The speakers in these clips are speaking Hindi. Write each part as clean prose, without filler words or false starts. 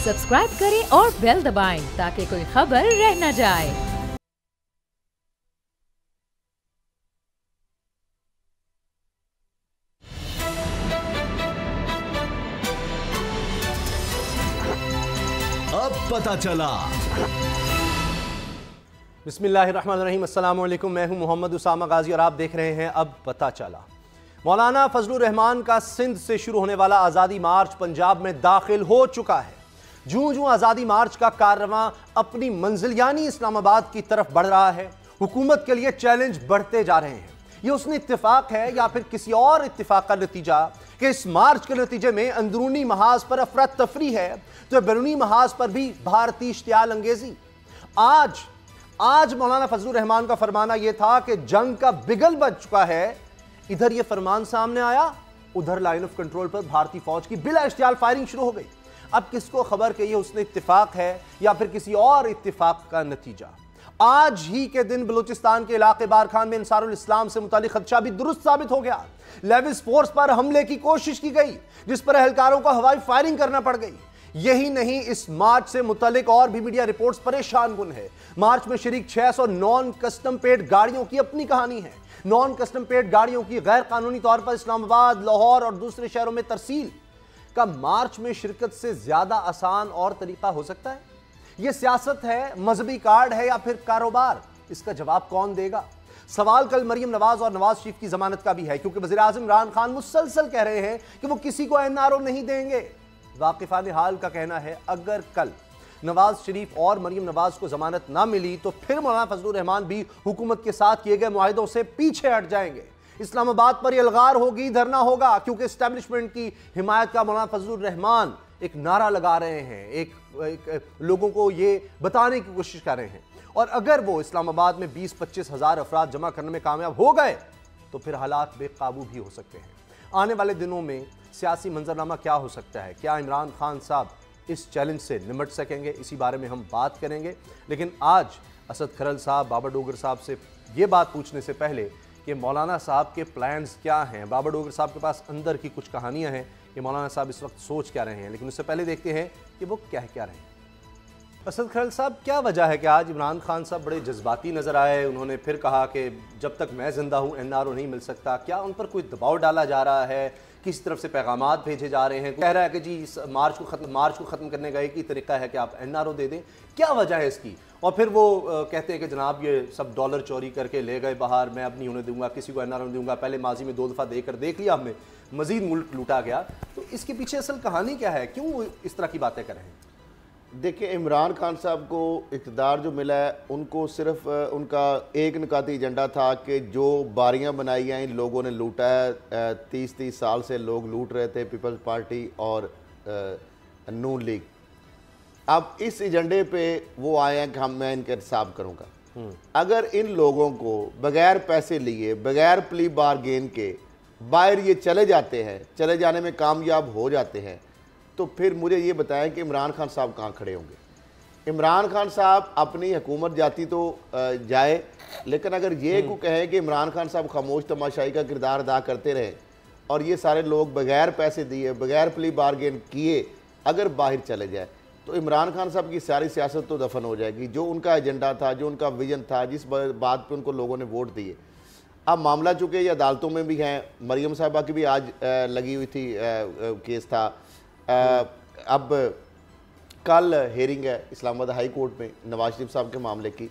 सब्सक्राइब करें और बेल दबाएं ताकि कोई खबर रह न जाए। अब पता चला। बिस्मिल्लाहिर्रहमानिर्रहीम, अस्सलाम वालेकुम। मैं हूं मोहम्मद उसामा गाजी और आप देख रहे हैं अब पता चला। मौलाना फजलुर रहमान का सिंध से शुरू होने वाला आज़ादी मार्च पंजाब में दाखिल हो चुका है। जूं जूं आज़ादी मार्च का कारवां अपनी मंजिल यानी इस्लामाबाद की तरफ बढ़ रहा है, हुकूमत के लिए चैलेंज बढ़ते जा रहे हैं। यह उसने इत्तेफाक है या फिर किसी और इत्तेफाक का नतीजा कि इस मार्च के नतीजे में अंदरूनी महाज पर अफरा तफरी है तो बैरूनी महाज पर भी भारतीय इश्तियाल अंगेजी। आज मौलाना फजलुर रहमान का फरमाना यह था कि जंग का बिगल बज चुका है। इधर यह फरमान सामने आया, उधर लाइन ऑफ कंट्रोल पर भारतीय फौज की बिला इश्तियाल फायरिंग शुरू हो गई। अब किसको खबर कि यह उसने इत्तेफाक है या फिर किसी और इत्तेफाक का नतीजा। आज ही के दिन बलूचिस्तान के इलाके बारखान में अंसारुल इस्लाम से मुतालिक खदशा भी दुरुस्त साबित हो गया। लेविस फोर्स पर हमले की कोशिश की गई जिस पर एहलकारों को हवाई फायरिंग करना पड़ गई। यही नहीं, इस मार्च से मुतालिक और भी मीडिया रिपोर्ट्स परेशान कुन है। मार्च में शरीक 600 नॉन कस्टम पेड गाड़ियों की अपनी कहानी है। नॉन कस्टम पेड गाड़ियों की गैर कानूनी तौर पर इस्लामाबाद, लाहौर और दूसरे शहरों में तरसील का मार्च में शिरकत से ज्यादा आसान और तरीका हो सकता है? यह सियासत है, मजहबी कार्ड है या फिर कारोबार? इसका जवाब कौन देगा? सवाल कल मरियम नवाज और नवाज शरीफ की जमानत का भी है, क्योंकि वज़ीर आज़म इमरान खान मुसलसल कह रहे हैं कि वो किसी को एनआरओ नहीं देंगे। वाकिफान हाल का कहना है अगर कल नवाज शरीफ और मरियम नवाज को जमानत ना मिली तो फिर मौलाना फजलुर रहमान भी हुकूमत के साथ किए गए मुआहिदों से पीछे हट जाएंगे। इस्लामाबाद पर अलगार होगी, धरना होगा, क्योंकि एस्टेब्लिशमेंट की हिमायत का मौलाना फजलुर रहमान एक नारा लगा रहे हैं, एक लोगों को ये बताने की कोशिश कर रहे हैं। और अगर वो इस्लामाबाद में 20-25 हज़ार अफराद जमा करने में कामयाब हो गए तो फिर हालात बेकाबू भी हो सकते हैं। आने वाले दिनों में सियासी मंजरनामा क्या हो सकता है? क्या इमरान खान साहब इस चैलेंज से निमट सकेंगे? इसी बारे में हम बात करेंगे। लेकिन आज असद खरल साहब, बाबर डोगर साहब से ये बात पूछने से पहले कि मौलाना साहब के प्लान्स क्या हैं, बाबर डोगर साहब के पास अंदर की कुछ कहानियां हैं कि मौलाना साहब इस वक्त सोच क्या रहे हैं, लेकिन उससे पहले देखते हैं कि वो क्या रहे हैं। असद खरल साहब, क्या वजह है कि आज इमरान खान साहब बड़े जज्बाती नजर आए? उन्होंने फिर कहा कि जब तक मैं जिंदा हूँ एनआरओ नहीं मिल सकता। क्या उन पर कोई दबाव डाला जा रहा है? किस तरफ से पैगामात भेजे जा रहे हैं? कह रहा है कि जी इस मार्च को ख़त्म करने का एक ही तरीका है कि आप एनआरओ दे दें। क्या वजह है इसकी? और फिर वो कहते हैं कि जनाब ये सब डॉलर चोरी करके ले गए बाहर, मैं अब नहीं होने दूंगा, किसी को एनआरओ नहीं दूंगा। पहले माजी में 2 दफ़ा देकर देख लिया हमने, मजीद मुल्क लूटा गया। तो इसके पीछे असल कहानी क्या है? क्यों वो इस तरह की बातें कर रहे हैं? देखिए, इमरान खान साहब को इक़्तिदार जो मिला है, उनको सिर्फ उनका एक निकाती एजेंडा था कि जो बारियां बनाई हैं इन लोगों ने लूटा है। 30 साल से लोग लूट रहे थे, पीपल्स पार्टी और नून लीग। अब इस एजेंडे पे वो आए हैं कि मैं इनका हिसाब करूँगा। अगर इन लोगों को बगैर पैसे लिए, बगैर प्ली बारगेन के बाहर ये चले जाते हैं, चले जाने में कामयाब हो जाते हैं, तो फिर मुझे ये बताएं कि इमरान खान साहब कहाँ खड़े होंगे। इमरान खान साहब अपनी हुकूमत जाती तो जाए, लेकिन अगर ये को कहें कि इमरान खान साहब खामोश तमाशाई का किरदार अदा करते रहे और ये सारे लोग बगैर पैसे दिए, बगैर प्ली बारगेन किए अगर बाहर चले जाए, तो इमरान खान साहब की सारी सियासत तो दफन हो जाएगी। जो उनका एजेंडा था, जो उनका विजन था, जिस बात पर उनको लोगों ने वोट दिए। अब मामला चूँकि ये अदालतों में भी हैं, मरियम साहबा की भी आज लगी हुई थी, केस था। अब कल हेयरिंग है इस्लामाबाद हाई कोर्ट में नवाज शरीफ साहब के मामले की।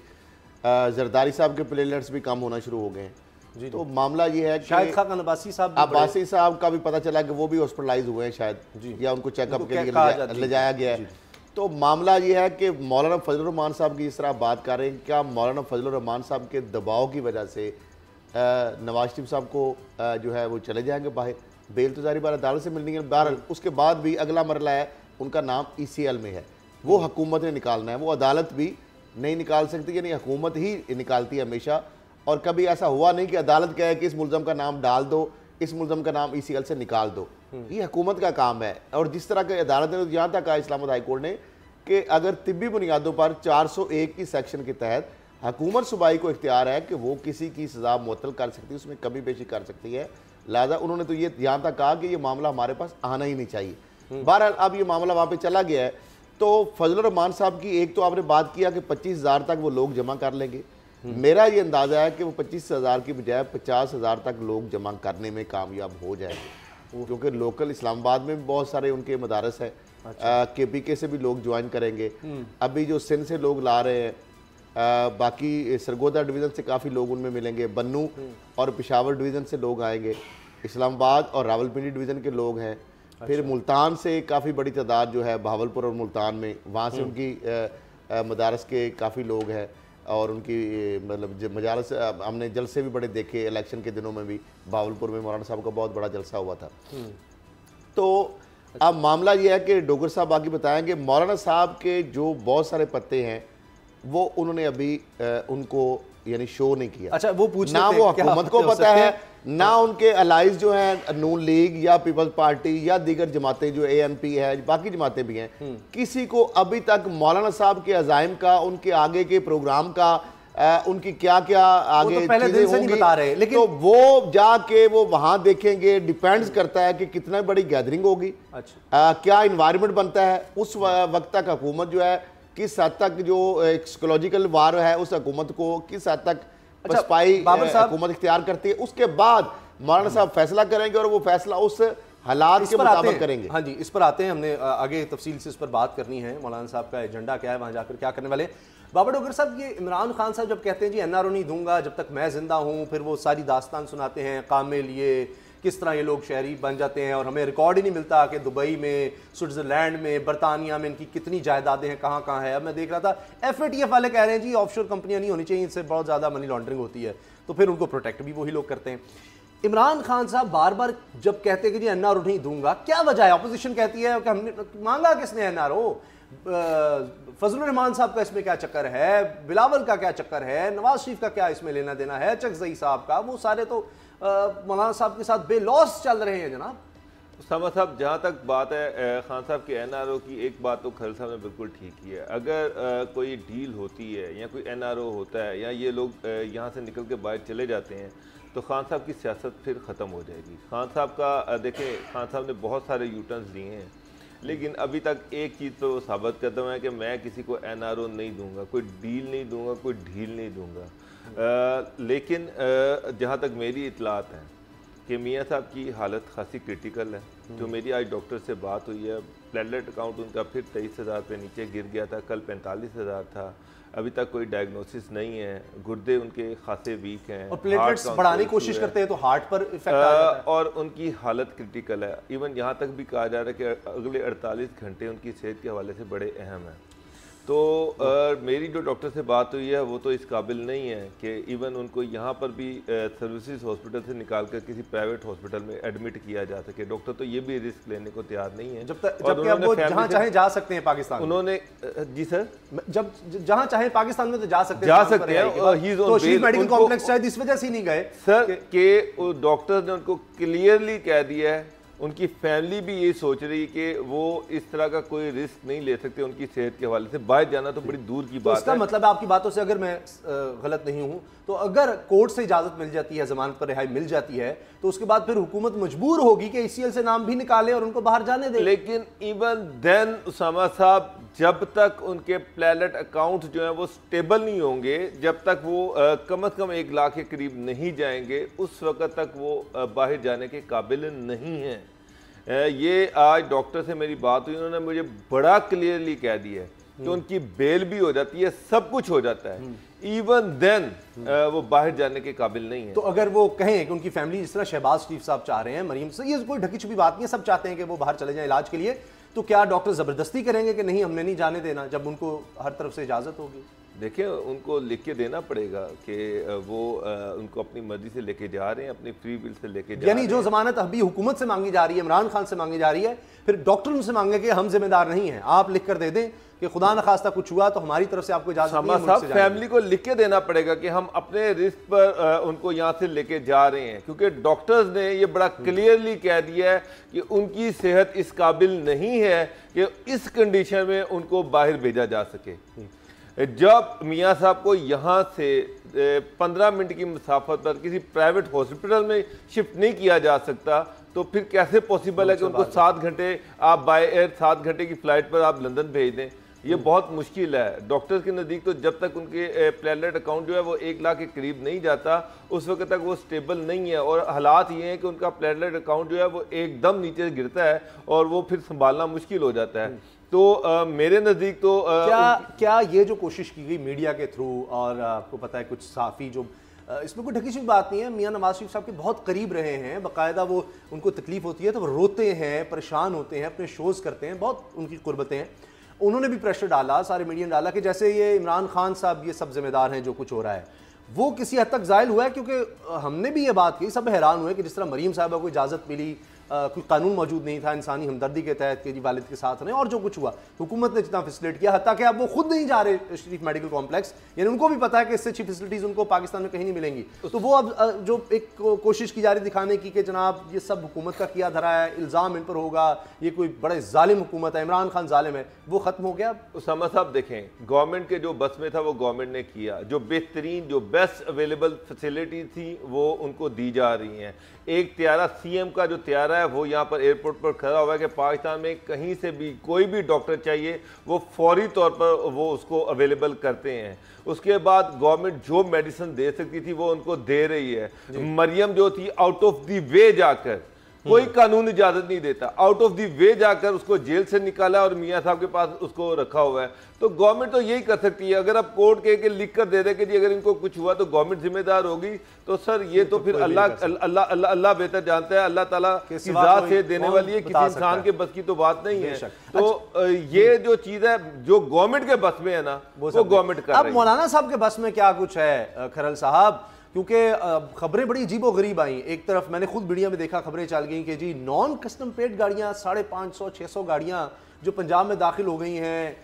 जरदारी साहब के प्लेटलेट्स भी कम होना शुरू हो गए हैं। तो मामला ये है कि शायद अब्बासी साहब का भी पता चला कि वो भी हॉस्पिटलाइज हुए हैं शायद, या उनको चेकअप के लिए ले जाया गया है। तो मामला ये है कि मौलाना फजलुर रहमान साहब की जिस तरह बात कर रहे हैं, क्या मौलाना फजलुर रहमान साहब के दबाव की वजह से नवाज शरीफ साहब को जो है वो चले जाएंगे बाहर? बेल तो जारी बार अदालत से मिलनी है। बहरहाल उसके बाद भी अगला मरला है, उनका नाम ECL में है, वो हुकूमत ने निकालना है। वो अदालत भी नहीं निकाल सकती, यानी हुकूमत ही निकालती है हमेशा। और कभी ऐसा हुआ नहीं कि अदालत कहे कि इस मुलजम का नाम डाल दो, इस मुलजम का नाम ECL से निकाल दो। ये हुकूमत का काम है। और जिस तरह की अदालत ने यहाँ तक कहा इस्लामाबाद हाई कोर्ट ने कि अगर तिब्बी बुनियादों पर 401 की सेक्शन के तहत हुकूमत सूबाई को इख्तियार है कि वो किसी की सज़ा मुअत्तल कर सकती है, उसमें कमी पेशी कर सकती है। लिहाजा उन्होंने तो ये यहाँ तक कहा कि ये मामला हमारे पास आना ही नहीं चाहिए। बहरहाल अब ये मामला वहाँ पे चला गया है। तो फजल रहमान साहब की एक तो आपने बात किया कि 25,000 तक वो लोग जमा कर लेंगे। मेरा ये अंदाज़ा है कि वो 25,000 की बजाय 50,000 तक लोग जमा करने में कामयाब हो जाएंगे, क्योंकि लोकल इस्लामाबाद में भी बहुत सारे उनके मदारस है। KPK से भी लोग ज्वाइन करेंगे। अभी जो सिंध से लोग ला रहे हैं, बाकी सरगोदा डिवीज़न से काफ़ी लोग उनमें मिलेंगे, बन्नू और पेशावर डिवीज़न से लोग आएंगे, इस्लामाबाद और रावलपिंडी डिवीज़न के लोग हैं। फिर मुल्तान से काफ़ी बड़ी तादाद जो है, बहावलपुर और मुल्तान में, वहाँ से उनकी मदारस के काफ़ी लोग हैं और उनकी मतलब मजारस हमने जलसे भी बड़े देखे इलेक्शन के दिनों में भी। बहावलपुर में मौलाना साहब का बहुत बड़ा जलसा हुआ था। तो अब मामला ये है कि डोगर साहब बाकी बताएंगे, मौलाना साहब के जो बहुत सारे पत्ते हैं वो उन्होंने अभी उनको यानी शो नहीं किया। अच्छा, वो पूछ ना वो हुकूमत को पता है, ना उनके अलाइज जो हैं नून लीग या पीपल्स पार्टी या दीगर जमातें जो ANP है, बाकी जमातें भी हैं, किसी को अभी तक मौलाना साहब के अज़ाइम का, उनके आगे के प्रोग्राम का, उनकी क्या क्या आगे तो पहले दिन से नहीं बता रहे, लेकिन तो वो जाके वो वहां देखेंगे। डिपेंड्स करता है कि कितना बड़ी गैदरिंग होगी, अच्छा क्या इन्वायरमेंट बनता है, उस वक्त तक हुकूमत जो है किस हद तक जो एक साइकोलॉजिकल वार है उस हुकूमत को किस हद तक पसपाई हुकूमत इख्तियार करती है, उसके बाद मौलाना साहब फैसला करेंगे और वो फैसला उस हालात के मुताबिक करेंगे। हाँ जी, इस पर आते हैं, हमने आगे तफसील से इस पर बात करनी है। मौलाना साहब का एजेंडा क्या है, वहाँ जाकर क्या करने वाले। बाबा डोगर साहब, ये इमरान खान साहब जब कहते हैं जी NRO नहीं दूंगा जब तक मैं जिंदा हूँ, फिर वो सारी दास्तान सुनाते हैं काम में लिए किस तरह ये लोग शहरी बन जाते हैं और हमें रिकॉर्ड ही नहीं मिलता कि दुबई में, स्विट्ज़रलैंड में, बरतानिया में इनकी कितनी जायदादें हैं, कहाँ कहाँ है। अब मैं देख रहा था FATF वाले कह रहे हैं जी ऑफशोर कंपनियां नहीं होनी चाहिए, इनसे बहुत ज़्यादा मनी लॉन्ड्रिंग होती है, तो फिर उनको प्रोटेक्ट भी वही लोग करते हैं। इमरान खान साहब बार बार जब कहते हैं कि जी NRO नहीं दूंगा, क्या वजह है? अपोजिशन कहती है कि हमने मांगा किसने NRO? फजलुर रहमान साहब का इसमें क्या चक्कर है, बिलावल का क्या चक्कर है, नवाज शरीफ का क्या इसमें लेना देना है, चकजई साहब का, वो सारे तो मौलाना साहब के साथ बेलौस चल रहे हैं जनाब। उसामा साहब, जहाँ तक बात है खान साहब के NRO की, एक बात तो खल साहब ने बिल्कुल ठीक की है। अगर कोई डील होती है या कोई NRO होता है या ये लोग यहाँ से निकल के बाहर चले जाते हैं तो खान साहब की सियासत फिर ख़त्म हो जाएगी। खान साहब का देखें, खान साहब ने बहुत सारे यूटर्न्स लिए हैं, लेकिन अभी तक एक चीज़ तो वो साबित करता हुआ है कि मैं किसी को NRO नहीं दूंगा, कोई डील नहीं दूंगा, कोई ढील नहीं दूंगा। लेकिन जहाँ तक मेरी इतलात हैं कि मियाँ साहब की हालत खासी क्रिटिकल है। जो मेरी आज डॉक्टर से बात हुई है, प्लेटलेट अकाउंट उनका फिर 23,000 पे नीचे गिर गया था, कल 45,000 था, अभी तक कोई डायग्नोसिस नहीं है, गुर्दे उनके खासे वीक हैं और प्लेटलेट्स बढ़ाने की कोशिश करते हैं तो हार्ट पर इफेक्ट आ जाता है और उनकी हालत क्रिटिकल है। इवन यहाँ तक भी कहा जा रहा है कि अगले 48 घंटे उनकी सेहत के हवाले से बड़े अहम हैं। तो मेरी जो डॉक्टर से बात हुई है वो तो इस काबिल नहीं है कि इवन उनको यहाँ पर भी सर्विसेज हॉस्पिटल से निकाल कर किसी प्राइवेट हॉस्पिटल में एडमिट किया जा सके। डॉक्टर तो ये भी रिस्क लेने को तैयार नहीं है, जबकि अब वो जहाँ चाहे जा सकते हैं पाकिस्तान। उन्होंने जी सर, जब जहाँ चाहे पाकिस्तान में तो जा सकते हैं। तो शीफ मेडिकल कॉम्प्लेक्स शायद इस वजह से नहीं गए सर के डॉक्टर ने उनको क्लियरली कह दिया है, उनकी फैमिली भी ये सोच रही है कि वो इस तरह का कोई रिस्क नहीं ले सकते उनकी सेहत के हवाले से। बाहर जाना तो बड़ी दूर की बात है। इसका मतलब आपकी बातों से अगर मैं गलत नहीं हूं तो अगर कोर्ट से इजाजत मिल जाती है, जमानत पर रिहाई मिल जाती है, तो उसके बाद फिर हुकूमत मजबूर होगी कि ICL से नाम भी निकाले और उनको बाहर जाने दे। लेकिन इवन देन उसामा साहब, जब तक उनके प्लेटलेट अकाउंट जो है वो स्टेबल नहीं होंगे, जब तक वो कम से कम 1 लाख के करीब नहीं जाएंगे, उस वक्त तक वो बाहर जाने के काबिल नहीं हैं। ये आज डॉक्टर से मेरी बात हुई, उन्होंने मुझे बड़ा क्लियरली कह दिया है कि उनकी बेल भी हो जाती है, सब कुछ हो जाता है, इवन देन वो बाहर जाने के काबिल नहीं है। तो अगर वो कहें कि उनकी फैमिली जिस तरह शहबाज शरीफ साहब चाह रहे हैं, मरीम से, ये कोई ढकी छुपी बात नहीं है, सब चाहते हैं कि वो बाहर चले जाएं इलाज के लिए, तो क्या डॉक्टर जबरदस्ती करेंगे कि नहीं हमने नहीं जाने देना जब उनको हर तरफ से इजाजत होगी? देखिए, उनको लिख के देना पड़ेगा कि वो उनको अपनी मर्जी से लेके जा रहे हैं, अपनी फ्री विल से लेके जा रहे हैं। यानी जो जमानत अभी हुकूमत से मांगी जा रही है, इमरान खान से मांगी जा रही है, फिर डॉक्टर उनसे मांगे कि हम जिम्मेदार नहीं हैं, आप लिख कर दे दें कि खुदा न खास्ता कुछ हुआ तो हमारी तरफ से आपको इजाजत नहीं है। फैमिली को लिख के देना पड़ेगा कि हम अपने रिस्क पर उनको यहाँ से लेके जा रहे हैं, क्योंकि डॉक्टर्स ने ये बड़ा क्लियरली कह दिया है कि उनकी सेहत इस काबिल नहीं है कि इस कंडीशन में उनको बाहर भेजा जा सके। जब मियाँ साहब को यहाँ से 15 मिनट की मुसाफत पर किसी प्राइवेट हॉस्पिटल में शिफ्ट नहीं किया जा सकता, तो फिर कैसे पॉसिबल है कि उनको 7 घंटे आप बाय एयर 7 घंटे की फ्लाइट पर आप लंदन भेज दें? ये बहुत मुश्किल है। डॉक्टर्स के नज़दीक तो जब तक उनके प्लेटलेट अकाउंट जो है वो 1 लाख के करीब नहीं जाता उस वक्त तक वो स्टेबल नहीं है, और हालात ये हैं कि उनका प्लेटलेट अकाउंट जो है वो एकदम नीचे गिरता है और वो फिर संभालना मुश्किल हो जाता है। तो मेरे नज़दीक तो क्या ये जो कोशिश की गई मीडिया के थ्रू, और आपको पता है कुछ साफ़ी जो इसमें कोई ढकी हुई बात नहीं है, मियां नवाज शरीफ साहब के बहुत करीब रहे हैं, बाकायदा वो उनको तकलीफ होती है तो वो रोते हैं, परेशान होते हैं, अपने शोज़ करते हैं, बहुत उनकी कुर्बतें हैं। उन्होंने भी प्रेशर डाला, सारे मीडिया ने डाला कि जैसे ये इमरान खान साहब ये सब जिम्मेदार हैं जो कुछ हो रहा है। वो किसी हद तक जायल हुआ है, क्योंकि हमने भी ये बात की, सब हैरान हुए कि जिस तरह मरीम साहबा को इजाज़त मिली, कोई कानून मौजूद नहीं था इंसानी हमदर्दी के तहत कि जी वालिद के साथ नहीं, और जो कुछ हुआ हुकूमत ने जितना फैसिलिट किया, हत्ता कि अब वो खुद नहीं जा रहे शरीफ मेडिकल कॉम्प्लेक्स, यानी उनको भी पता है कि इससे अच्छी फैसिलिटीज़ उनको पाकिस्तान में कहीं नहीं मिलेंगी। तो वो अब जो एक कोशिश की जा रही दिखाने की कि जनाब ये सब हुकूमत का किया धरा है, इल्ज़ाम इन पर होगा, ये कोई बड़े जालिम हुकूमत है, इमरान खान जालिम है, वो ख़त्म हो गया। उसामा साहब देखें, गवर्नमेंट के जो बस में था वो गवर्नमेंट ने किया, जो बेहतरीन जो बेस्ट अवेलेबल फैसिलिटी थी वो उनको दी जा रही हैं। एक त्यारा सीएम का जो त्यारा है वो यहाँ पर एयरपोर्ट पर खड़ा हुआ है कि पाकिस्तान में कहीं से भी कोई भी डॉक्टर चाहिए वो फौरी तौर पर वो उसको अवेलेबल करते हैं। उसके बाद गवर्नमेंट जो मेडिसिन दे सकती थी वो उनको दे रही है। मरियम जो थी आउट ऑफ द वे जाकर, कोई कानून इजाजत नहीं देता, आउट ऑफ द वे जाकर उसको जेल से निकाला और मियां साहब के पास उसको रखा हुआ है। तो गवर्नमेंट तो यही कर सकती है, अगर आप कोर्ट के लिख कर दे दे कि जी अगर इनको कुछ हुआ तो गवर्नमेंट जिम्मेदार होगी, तो सर ये तो फिर अल्लाह बेहतर जानता है, अल्लाह ताला की ज़ात से देने वाली है, किसी इंसान के बस की तो बात नहीं है। तो ये जो चीज़ है जो गवर्नमेंट के बस में है ना वो गवर्नमेंट कर रही है। अब मौलाना साहब के बस में क्या कुछ है खरल साहब, क्योंकि खबरें बड़ी अजीबो गरीब आई। एक तरफ मैंने खुद मीडिया में देखा, खबरें चल गई कि जी नॉन कस्टम पेड गाड़ियाँ 550-600 गाड़ियाँ जो पंजाब में दाखिल हो गई हैं।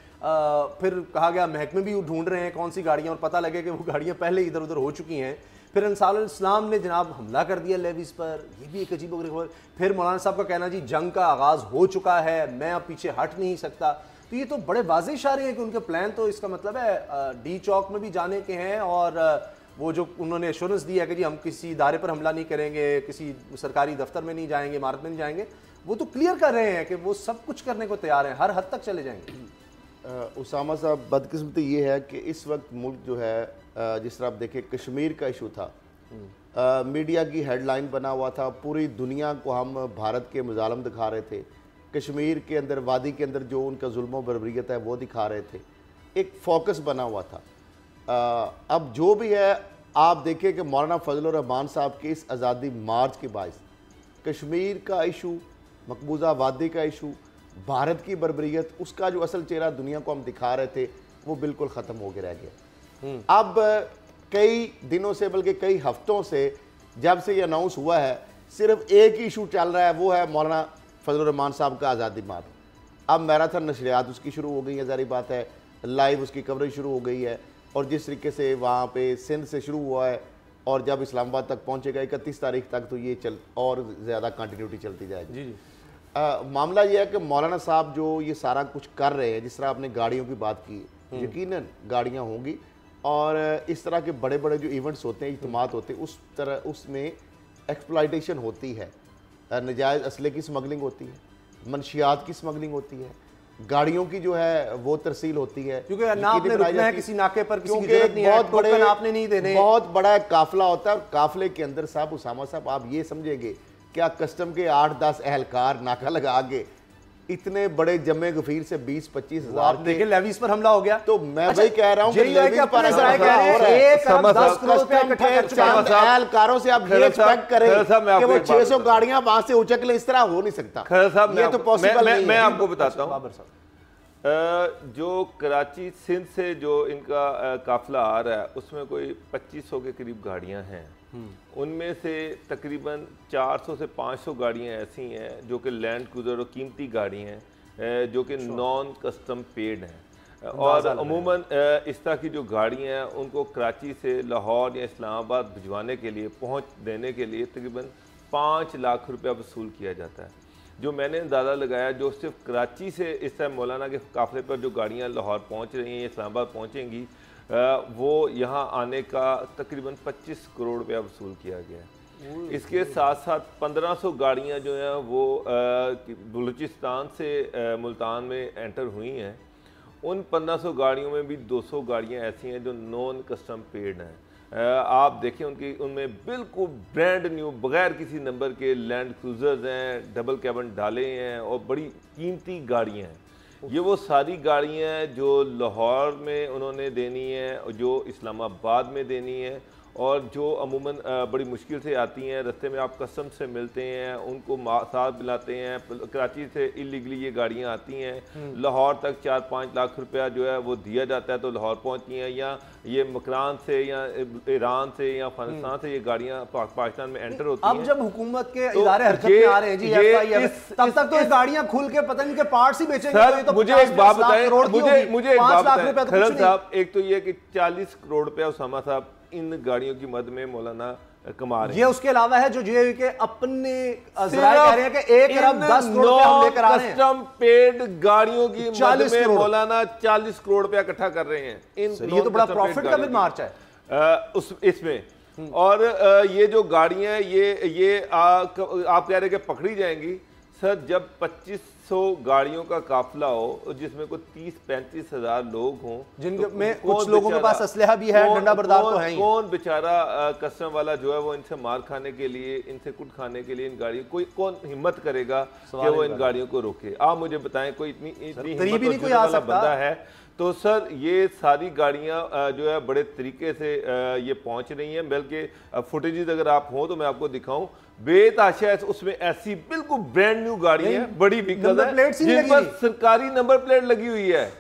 फिर कहा गया महकमे भी ढूंढ रहे हैं कौन सी गाड़ियाँ, और पता लगे कि वो गाड़ियाँ पहले इधर उधर हो चुकी हैं। फिर अंसारुल इस्लाम ने जनाब हमला कर दिया लेविस पर, ये भी एक अजीबो गरीब खबर। फिर मौलाना साहब का कहना जी जंग का आगाज़ हो चुका है, मैं अब पीछे हट नहीं सकता। तो ये तो बड़े वाज़ेह इशारे हैं कि उनके प्लान तो इसका मतलब है डी चौक में भी जाने के हैं, और वो जो उन्होंने एश्योरेंस दी है कि जी हम किसी इदारे पर हमला नहीं करेंगे, किसी सरकारी दफ्तर में नहीं जाएंगे, इमारत में नहीं जाएंगे, वो तो क्लियर कर रहे हैं कि वो सब कुछ करने को तैयार हैं, हर हद तक चले जाएंगे। उसामा साहब, बदकिस्मती ये है कि इस वक्त मुल्क जो है जिस तरह आप देखें कश्मीर का इशू था, मीडिया की हेडलाइन बना हुआ था, पूरी दुनिया को हम भारत के मुजालम दिखा रहे थे, कश्मीर के अंदर वादी के अंदर जो उनका जुल्म व बर्बरियत है वो दिखा रहे थे, एक फोकस बना हुआ था। अब जो भी है आप देखिए कि मौलाना फजलुर रहमान साहब के इस आज़ादी मार्च के बायस कश्मीर का इशू, मकबूजा वादी का इशू, भारत की बर्बरियत, उसका जो असल चेहरा दुनिया को हम दिखा रहे थे वो बिल्कुल ख़त्म हो गया रह गया। अब कई दिनों से बल्कि कई हफ्तों से जब से ये अनाउंस हुआ है सिर्फ एक ही इशू चल रहा है, वो है मौलाना फजलुर रहमान साहब का आज़ादी मार्च। अब मैराथन नशरियात उसकी शुरू हो गई है, ज़ाहिर बात है लाइव उसकी कवरेज शुरू हो गई है, और जिस तरीके से वहाँ पे सिंध से शुरू हुआ है और जब इस्लामाबाद तक पहुँचेगा 31 तारीख तक, तो ये और ज़्यादा कंटिन्यूटी चलती जाएगी। जी जी। मामला ये है कि मौलाना साहब जो ये सारा कुछ कर रहे हैं, जिस तरह आपने गाड़ियों की बात की, यकीनन गाड़ियाँ होंगी, और इस तरह के बड़े बड़े जो इवेंट्स होते हैं, इज्तिमात होते हैं, उस तरह उसमें एक्सप्लॉयटेशन होती है, नजायज़ असले की स्मगलिंग होती है, मनशियात की स्मगलिंग होती है, गाड़ियों की जो है वो तरसील होती है, क्योंकि आपने रुकना है किसी नाके पर, किसी की जरूरत नहीं है, बहुत बड़े आपने नहीं देने, बहुत बड़ा काफिला होता है, और काफिले के अंदर साहब उसामा साहब आप ये समझेंगे क्या कस्टम के 8-10 एहलकार नाका लगा के इतने बड़े जमे गफीर से 20-25 हज़ार देखिए लेविस पर हमला हो गया। तो मैं वही कह रहा हूँ कि एहलकारों से आप ये एक्सपेक्ट करें कि वो 600 गाड़ियां वहां से उचक ले, इस तरह हो नहीं सकता। ये तो पॉसिबल नहीं है। मैं आपको बताता हूँ, जो कराची सिंध से जो इनका काफिला आ रहा है उसमें कोई 2500 के करीब गाड़ियां हैं, उनमें से तकरीबन 400 से 500 गाड़ियां ऐसी हैं जो कि लैंड क्रूजर और कीमती गाड़ी हैं जो कि नॉन कस्टम पेड हैं, और अमूमन इस तरह की जो गाड़ियां हैं उनको कराची से लाहौर या इस्लामाबाद भिजवाने के लिए, पहुंच देने के लिए तकरीबन 5 लाख रुपया वसूल किया जाता है। जो मैंने अंदाज़ा लगाया, जो सिर्फ कराची से इस टाइम मौलाना के काफ़िले पर जो गाड़ियाँ लाहौर पहुँच रही हैं, इस्लामाबाद पहुँचेंगी, वो यहाँ आने का तकरीबन 25 करोड़ रुपया वसूल किया गया है। इसके साथ साथ 1500 गाड़ियां जो हैं वो बलूचिस्तान से मुल्तान में एंटर हुई हैं। उन 1500 गाड़ियों में भी 200 गाड़ियां ऐसी हैं जो नॉन कस्टम पेड हैं। आप देखें उनमें बिल्कुल ब्रांड न्यू बगैर किसी नंबर के लैंड क्रूजर्स हैं, डबल कैबिन डाले हैं और बड़ी कीमती गाड़ियां हैं। ये वो सारी गाड़ियां हैं जो लाहौर में उन्होंने देनी है, जो इस्लामाबाद में देनी है और जो अमूमन बड़ी मुश्किल से आती हैं। रास्ते में आप कस्टम से मिलते हैं, उनको साथ मिलाते हैं। कराची से इलीगली ये गाड़ियाँ आती हैं, लाहौर तक 4-5 लाख रुपया जो है वो दिया जाता है तो लाहौर पहुँचती हैं, या ये मकरान से या ईरान से या अफगानिस्तान से ये गाड़ियाँ पाकिस्तान में एंटर होती हैं। अब जब हुकूमत के इदारे हरकत में आ रहे हैं जी, तब तक तो ये गाड़ियाँ खुल के पता नहीं के पार्ट्स ही बेचेंगे। सर तो मुझे एक बात बताएं, मुझे एक बात बताएं खरल साहब, एक तो ये कि 40 करोड़ रुपया उसामा साहब इन गाड़ियों की मद में मौलाना कमा रहे हैं। ये उसके अलावा है जो जेएवी के अपने कह रहे हैं कि 1 अरब 10 करोड़ रुपया हम लेकर आ रहे हैं। कस्टम पेड गाड़ियों की मद में मौलाना 40 करोड़ रुपया इकट्ठा कर रहे हैं। ये तो बड़ा प्रॉफिट का भी मार्च है इसमें। और ये जो गाड़ियां ये आप कह रहे हैं कि पकड़ी जाएंगी। सर जब 2500 गाड़ियों का काफिला हो जिसमें कोई 30-35 हजार लोग हों, जिनके में कुछ लोगों के पास असलहा भी है, डंडा बरदार तो है ही। कौन बेचारा कस्टम वाला जो है वो इनसे मार खाने के लिए, इनसे कुट खाने के लिए इन गाड़ियों कौन हिम्मत करेगा कि वो इन गाड़ियों को रोके? आप मुझे बताएं, कोई इतनी हिम्मत वाला बंदा है? तो सर ये सारी गाड़ियां जो है बड़े तरीके से ये पहुंच रही हैं। बल्कि फुटेजेस अगर आप हों तो मैं आपको दिखाऊं, बेताशा उसमें ऐसी बिल्कुल ब्रांड न्यू गाड़ी है, बड़ी व्हीकल है जिन पर सरकारी नंबर प्लेट लगी हुई है,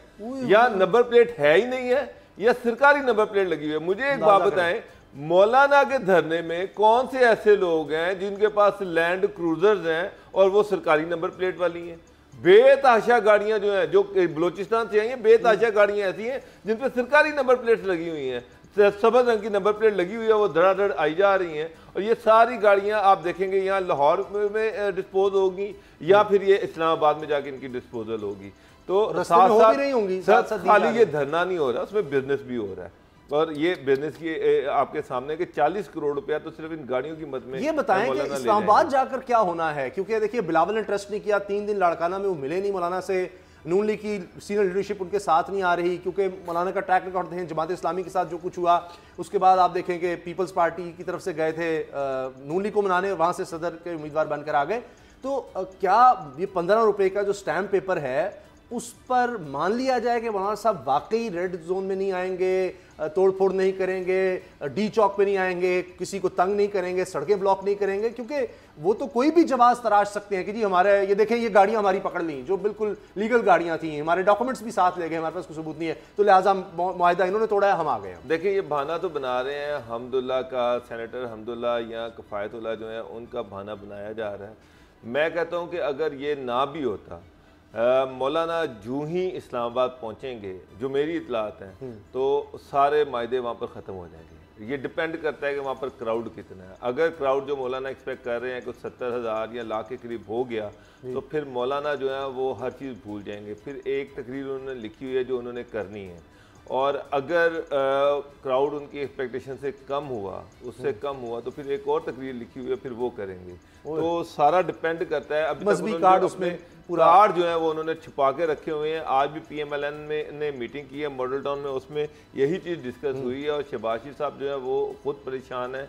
या नंबर प्लेट है ही नहीं है या सरकारी नंबर प्लेट लगी हुई है। मुझे एक बात बताएं, मौलाना के धरने में कौन से ऐसे लोग हैं जिनके पास लैंड क्रूजर्स हैं और वो सरकारी नंबर प्लेट वाली हैं? बेताशा गाड़ियां जो हैं, जो बलूचिस्तान से आई हैं, बेताशा गाड़ियां ऐसी हैं जिन पर सरकारी नंबर प्लेट लगी हुई हैं, सफेद रंग की नंबर प्लेट लगी हुई है, वो धड़ाधड़ आई जा रही हैं। और ये सारी गाड़ियां आप देखेंगे यहाँ लाहौर में डिस्पोज होगी या फिर ये इस्लामाबाद में जाके इनकी डिस्पोजल होगी। तो साथ खाली ये धरना नहीं हो रहा, उसमें बिजनेस भी हो रहा है। और ये बिजनेस की आपके सामने के 40 करोड़ रुपया तो सिर्फ इन गाड़ियों की मद में। ये बताएं कि इस्लामाबाद जाकर क्या होना है, क्योंकि देखिए बिलावल ने ट्रस्ट नहीं किया, 3 दिन लाड़काना में वो मिले नहीं मौलाना से, नून लीग की सीनियर लीडरशिप उनके साथ नहीं आ रही क्योंकि मौलाना का ट्रैक रिकॉर्ड देखें, जमात इस्लामी के साथ जो कुछ हुआ उसके बाद आप देखें कि पीपल्स पार्टी की तरफ से गए थे नून लीग को मनाने, वहाँ से सदर के उम्मीदवार बनकर आ गए। तो क्या ये 15 रुपये का जो स्टैम्प पेपर है उस पर मान लिया जाए कि मौलाना साहब वाकई रेड जोन में नहीं आएंगे, तोड़फोड़ नहीं करेंगे, डी चौक पे नहीं आएंगे, किसी को तंग नहीं करेंगे, सड़कें ब्लॉक नहीं करेंगे? क्योंकि वो तो कोई भी जवाब तराश सकते हैं कि जी हमारे ये देखें ये गाड़ियां हमारी पकड़ ली जो बिल्कुल लीगल गाड़ियां थी, हमारे डॉक्यूमेंट्स भी साथ ले गए, हमारे पास कोई सबूत नहीं है, तो लिहाजा मुआहिदा इन्होंने तोड़ा है, हम आ गए। देखिए ये बहाना तो बना रहे हैं, हमदुल्ला का सेनेटर हमदुल्ला या कफायतुल्ला जो है उनका बहाना बनाया जा रहा है। मैं कहता हूँ कि अगर ये ना भी होता, मौलाना जूं ही इस्लामाबाद पहुंचेंगे, जो मेरी इतलात हैं, तो सारे मायदे वहाँ पर ख़त्म हो जाएंगे। ये डिपेंड करता है कि वहाँ पर क्राउड कितना है। अगर क्राउड जो मौलाना एक्सपेक्ट कर रहे हैं कुछ 70,000 या लाख के करीब हो गया तो फिर मौलाना जो है वो हर चीज़ भूल जाएंगे। फिर एक तकरीर उन्होंने लिखी हुई है जो उन्होंने करनी है, और अगर क्राउड उनकी एक्सपेक्टेशन से कम हुआ, उससे कम हुआ, तो फिर एक और तकरीर लिखी हुई है, फिर वो करेंगे। तो सारा डिपेंड करता है। अभी मजहबी कार्ड उसमें कार्ड जो है वो उन्होंने छुपा के रखे हुए हैं। आज भी PMLN में ने मीटिंग की है मॉडल टाउन में, उसमें यही चीज़ डिस्कस हुई है। और शहबाज साहब जो है वो खुद परेशान है,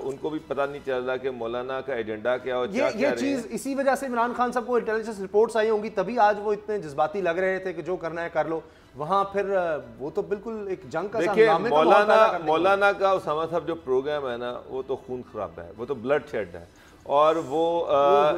उनको भी पता नहीं चल रहा कि मौलाना का एजेंडा क्या हो। ये चीज़ इसी वजह से इमरान खान साहब को इंटेलिजेंस रिपोर्ट्स आई होंगी, तभी आज वो इतने जज्बाती लग रहे थे कि जो करना है कर लो। वहाँ फिर वो तो बिल्कुल एक जंग का मौलाना का उसामा साहब जो प्रोग्राम है ना, वो तो खून खराब है, वो तो ब्लड शेड है, और वो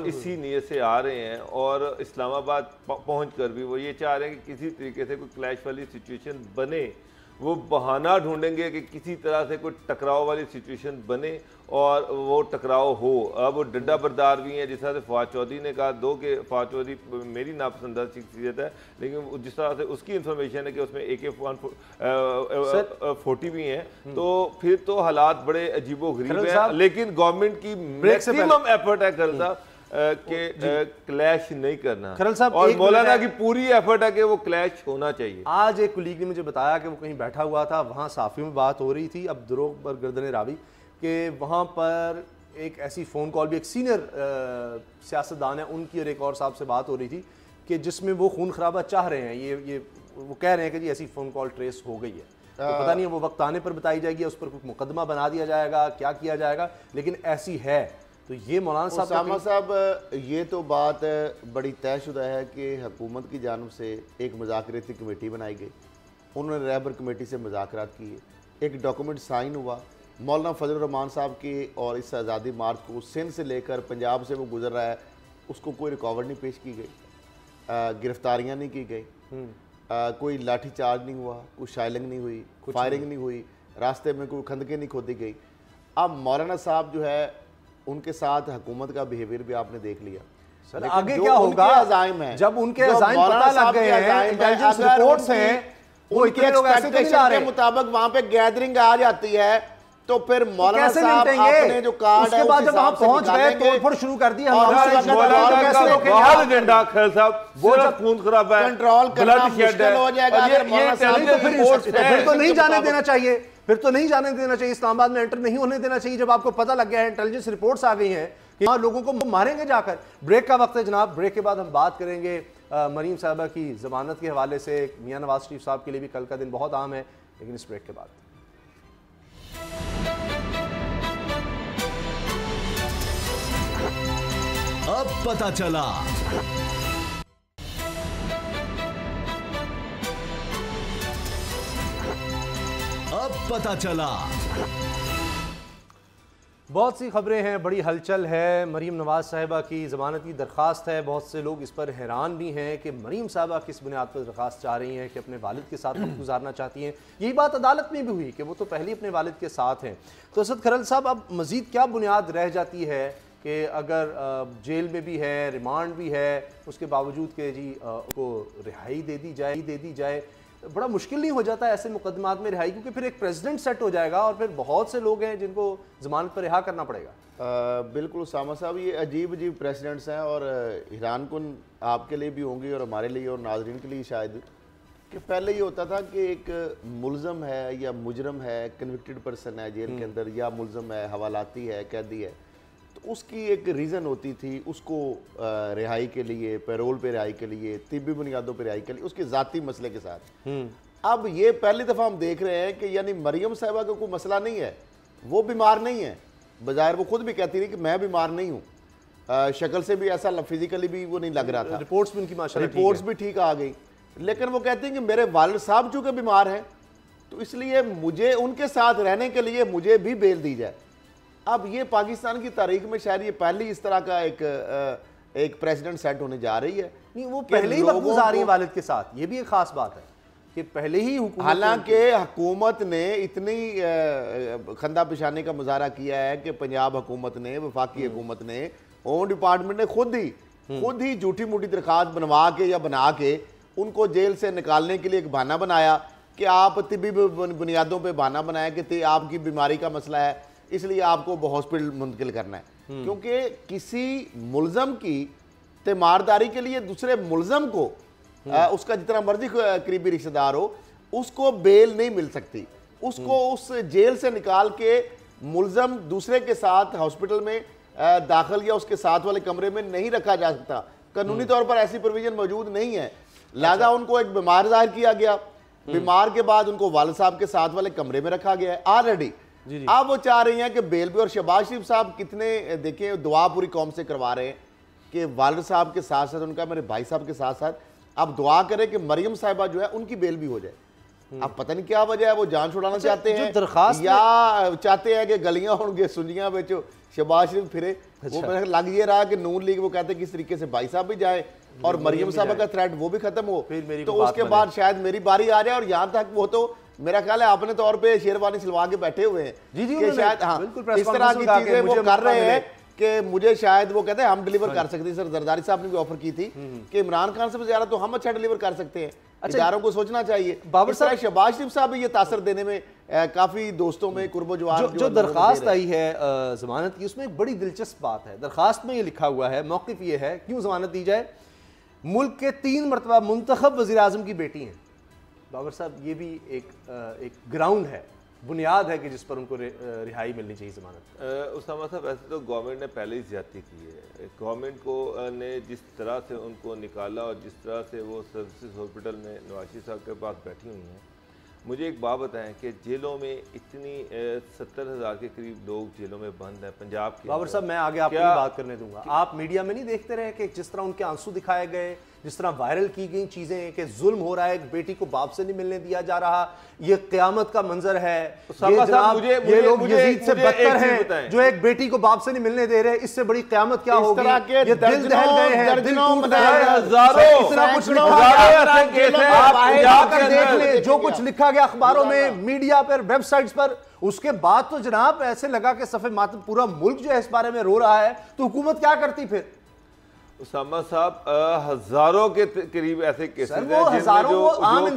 इसी नीयत से आ रहे हैं। और इस्लामाबाद पहुँच कर भी वो ये चाह रहे हैं कि किसी तरीके से कोई क्लैश वाली सिचुएशन बने, वो बहाना ढूंढेंगे कि किसी तरह से कोई टकराव वाली सिचुएशन बने और वो टकराव हो। अब वो डंडा बरदार भी हैं, जिस तरह से फवाद चौधरी ने कहा दो कि फवाद चौधरी मेरी नापसंदा शख्सियत है, लेकिन जिस तरह से उसकी इंफॉर्मेशन है कि उसमें AK-40 भी हैं, तो फिर तो हालात बड़े अजीबोगरीब हैं। लेकिन गवर्नमेंट की मैक्सिमम एफर्ट है खरल साहब के क्लैश नहीं करना, खरल साहब, और मौलाना की पूरी एफर्ट है कि वो क्लैश होना चाहिए। आज एक कुलीग ने मुझे बताया कि वो कहीं बैठा हुआ था, वहाँ साफियों में बात हो रही थी, अब दुरोग पर गर्दन रावी, कि वहाँ पर एक ऐसी फ़ोन कॉल भी एक सीनियर सियासतदान है उनकी और एक और साहब से बात हो रही थी कि जिसमें वो खून खराबा चाह रहे हैं, ये वो कह रहे हैं कि जी ऐसी फ़ोन कॉल ट्रेस हो गई है। तो पता नहीं है वो वक्त आने पर बताई जाएगी, उस पर कुछ मुकदमा बना दिया जाएगा, क्या किया जाएगा, लेकिन ऐसी है। तो ये मौलाना साहब ये तो बात बड़ी तयशुदा है कि हुकूमत की जानिब से एक मुज़ाकराती कमेटी बनाई गई, उन्होंने रहबर कमेटी से मुज़ाकरात किए, एक डॉक्यूमेंट साइन हुआ। मौलाना फजल रहमान साहब के और इस आज़ादी मार्च को सिंध से लेकर पंजाब से वो गुजर रहा है, उसको कोई रिकॉर्ड नहीं पेश की गई, गिरफ्तारियाँ नहीं की गई, कोई लाठी चार्ज नहीं हुआ, कोई शाइलिंग नहीं हुई, फायरिंग नहीं हुई, रास्ते में कोई खंदकें नहीं खोदी गई। अब मौलाना साहब जो है उनके साथ हुकूमत का बिहेवियर भी आपने देख लिया। सर आगे क्या होगा अज़ाइम है, जब उनके अज़ाइम पता लग गए हैं, इंटेलिजेंस रिपोर्ट्स हैं, वो इतने लोग ऐसे तो नहीं जा रहे, के मुताबिक वहां पे गैदरिंग आ जाती है, तो फिर मौलाना साहब आपने जो कार्ड उसके बाद जब वहां पहुंच गए तोड़फोड़ शुरू कर दी, बहुत एजेंडा खैर साहब, वो जब खून खराब है, कंट्रोल करना मुश्किल हो जाएगा। फिर तो नहीं जाने देना चाहिए, फिर तो नहीं जाने देना चाहिए, इस्लामाबाद में एंटर नहीं होने देना चाहिए। जब आपको पता लग गया है, इंटेलिजेंस रिपोर्ट्स आ गई हैं कि हाँ लोगों को मारेंगे जाकर। ब्रेक का वक्त है जनाब, ब्रेक के बाद हम बात करेंगे मरीम साहबा की जमानत के हवाले से। मियां नवाज शरीफ साहब के लिए भी कल का दिन बहुत अहम है, लेकिन इस ब्रेक के बाद। अब पता चला, अब पता चला। बहुत सी खबरें हैं, बड़ी हलचल है। मरीम नवाज साहिबा की ज़मानत की दरख्वास्त है, बहुत से लोग इस पर हैरान भी हैं कि मरीम साहिबा किस बुनियाद पर दरख्वास्त चाह रही हैं कि अपने वालिद के साथ वक्त गुजारना चाहती हैं। यही बात अदालत में भी हुई कि वो तो पहले अपने वालिद के साथ हैं। तो असद खरल साहब, अब मज़ीद क्या बुनियाद रह जाती है कि अगर जेल में भी है, रिमांड भी है, उसके बावजूद कि जी को रिहाई दे दी जाए, बड़ा मुश्किल नहीं हो जाता ऐसे मुकदमात में रिहाई, क्योंकि फिर एक प्रेसिडेंट सेट हो जाएगा और फिर बहुत से लोग हैं जिनको ज़मानत पर रिहा करना पड़ेगा। बिल्कुल उसामा साहब, ये अजीब प्रेसिडेंट्स हैं और हैरान कुन आपके लिए भी होंगी और हमारे लिए और नाजरीन के लिए शायद, कि पहले ये होता था कि एक मुलज़म है या मुजरम है, कन्विक्टेड पर्सन है जेल के अंदर, या मुलज़म है, हवालाती है, कैदी है, तो उसकी एक रीज़न होती थी उसको रिहाई के लिए, पैरोल पे रिहाई के लिए, तिब्बी बुनियादों पे रिहाई के लिए, उसके ज़ाती मसले के साथ। अब ये पहली दफ़ा हम देख रहे हैं कि यानी मरियम साहिबा का कोई मसला नहीं है, वो बीमार नहीं है, बजाय वो खुद भी कहती रही कि मैं बीमार नहीं हूँ, शक्ल से भी ऐसा फिजिकली भी वो नहीं लग रहा था, रिपोर्ट्स भी उनकी माशाल्लाह रिपोर्ट्स भी ठीक आ गई, लेकिन वो कहती हैं कि मेरे वालिद साहब चूँकि बीमार हैं तो इसलिए मुझे उनके साथ रहने के लिए मुझे भी बेल दी जाए। अब ये पाकिस्तान की तारीख में शायद ये पहली इस तरह का एक प्रेसिडेंट सेट होने जा रही है। नहीं, वो पहले ही वक्त गुजारी है वालिद के साथ, ये भी एक खास बात है कि पहले ही हुकूमत, हालांकि हुकूमत ने इतनी खंदा पिशाने का मुजाहरा किया है कि पंजाब हुकूमत ने, वफाकी हुकूमत ने, होम डिपार्टमेंट ने खुद ही झूठी मूठी दरखास्त बनवा के या बना के उनको जेल से निकालने के लिए एक बहाना बनाया कि आप तिब्बी बुनियादों पर बहाना बनाया कि आपकी बीमारी का मसला है इसलिए आपको हॉस्पिटल मुंतकिल करना है, क्योंकि किसी मुलजम की तीमारदारी के लिए दूसरे मुलजम को उसका जितना मर्जी करीबी रिश्तेदार हो उसको बेल नहीं मिल सकती, उसको उस जेल से निकाल के मुलजम दूसरे के साथ हॉस्पिटल में दाखिल या उसके साथ वाले कमरे में नहीं रखा जा सकता, कानूनी तौर पर ऐसी प्रोविजन मौजूद नहीं है। लिहाजा उनको एक बीमार जाहिर किया गया, बीमार के बाद उनको वालिद साहब के साथ वाले कमरे में रखा गया है ऑलरेडी। अब वो चाह रही हैं कि बेल भी, और शहबाज शरीफ साहब कितने देखें दुआ पूरी कौम से करवा रहे हैं कि वालिद साहब के साथ साथ उनका मेरे भाई साहब के साथ साथ आप दुआ करें कि मरियम साहिबा जो है उनकी बेल भी हो जाए। अब पता नहीं क्या वजह है, वो जान छुड़ाना चाहते हैं या चाहते हैं कि गलियां होंगे सुनियां बेच शहबाज शरीफ फिरे। वो लग ये रहा कि नून लीग वो कहते हैं किस तरीके से भाई साहब भी जाए और मरियम साहबा का थ्रेट वो भी खत्म हो, तो उसके बाद शायद मेरी बारी आ जाए। और यहाँ तक वो तो मेरा ख्याल है अपने तौर पे शेरवानी सिलवा के बैठे हुए हैं कि शायद हाँ इस तरह की चीजें वो कर रहे हैं कि मुझे शायद वो कहते हैं हम डिलीवर कर सकते हैं। सर जरदारी साहब ने भी ऑफर की थी कि इमरान खान से ज्यादा तो हम अच्छा डिलीवर कर सकते हैं, इदारों को सोचना चाहिए। बाबर साहब, शहबाज शरीफ साहब भी ये तासर देने में काफी दोस्तों में कुर्बो जवार जो दरखास्त आई है जमानत की, उसमें एक बड़ी दिलचस्प बात है। दरखास्त में ये लिखा हुआ है, मौक़िफ़ ये है क्यों जमानत दी जाए, मुल्क के 3 मरतबा मुंतखब वज़ीर आज़म की बेटी हैं। बाबर साहब, ये भी एक ग्राउंड है बुनियाद है कि जिस पर उनको रिहाई मिलनी चाहिए जमानत? उसामा साहब, ऐसे तो गवर्नमेंट ने पहले ही ज्यादती की है। गवर्नमेंट को ने जिस तरह से उनको निकाला और जिस तरह से वो सर्विसेज हॉस्पिटल में नवाज शरीफ साहब के पास बैठी हुई हैं, मुझे एक बात बताएं कि जेलों में इतनी 70,000 के करीब लोग जेलों में बंद हैं पंजाब के। बाबर साहब, मैं आगे आपकी बात करने दूंगा। आप मीडिया में नहीं देखते रहे कि जिस तरह उनके आंसू दिखाए गए, जिस तरह वायरल की गई चीजें कि जुल्म हो रहा है, एक बेटी को बाप से नहीं मिलने दिया जा रहा, ये क़यामत का मंजर है, ये लोग यजीद से बदतर हैं जो एक बेटी को बाप से नहीं मिलने दे रहे, इससे बड़ी क़यामत क्या होगी? ये दिल दहल गए हैं, दिल टूट गए हैं, इतना कुछ देख ले जो कुछ लिखा गया अखबारों में, मीडिया पर, वेबसाइट्स पर। उसके बाद तो जनाब ऐसे लगा कि सफे मातम पूरा मुल्क जो है इस बारे में रो रहा है, तो हुकूमत क्या करती फिर? उसामा साहब, हजारों के करीब ऐसे केसेस हैं जिनमें जो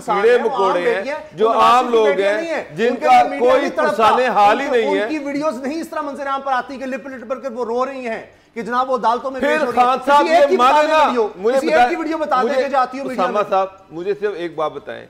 कीड़े मकोड़े हैं, जो आम लोग हैं, जिनका कोई पुरसाने हाल ही नहीं है। उनकी वीडियोस नहीं इस तरह मंजर आम पर आती कि लिप लिप पर वो रो रही हैं कि जनाब वो अदालतों में फिर खान साहब ये माने ना, मुझे एक की वीडियो बता दें कि जाती हो। उसामा साहब, मुझे सिर्फ एक बात बताएं,